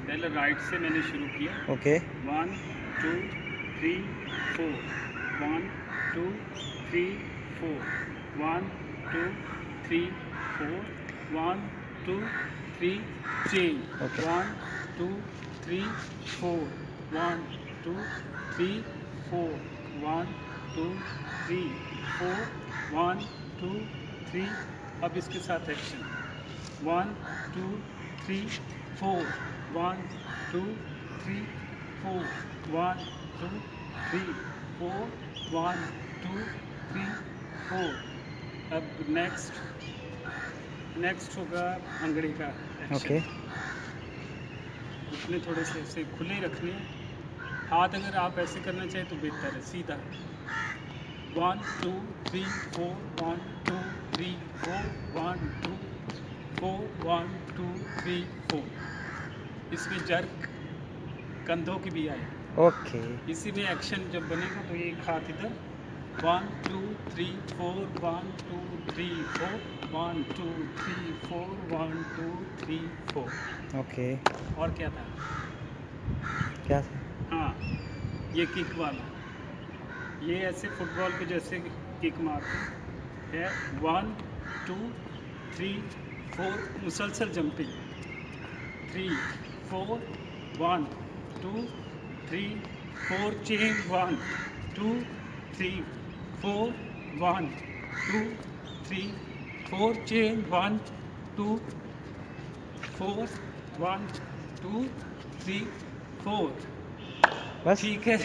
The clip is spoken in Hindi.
पहले राइट से मैंने शुरू किया। Okay 1 2 3 4 1 2 3 4 1 2 3 4 1 2 3 change Okay. 1 2 3 4 1 2 3 4 1 2 3 4 1 2 3 अब इसके साथ एक्शन 1 2 3 4 1 2 3 4 1 2 3 4 1 2 3 4 अब नेक्स्ट होगा अंगड़ी का ओके एक्शन। उसने थोड़े से ऐसे खुले रखने हैं। हाथ अगर आप ऐसे करना चाहें तो बेहतर है, सीधा 1 2 3 4 1 2 3 4 1 2 4 1 2 3 4 इसमें जर्क कंधों की भी आए। ओके इसी में एक्शन जब बनेगा तो एक हाथ इधर 1 2 3 4 1 2 3 4 1 2 3 4 1 2 3 4 ओके और क्या था? क्या था? हाँ, ये किक वाला, ये ऐसे फुटबॉल के जैसे किक मारते हैं। 1 2 3 4 मुसलसल जंपिंग 3 4 1 2 3 4 चेंज 1 2 3 4 1 2 3 4 चेंज 1 2 4 1 2 3 4 बस ठीक है।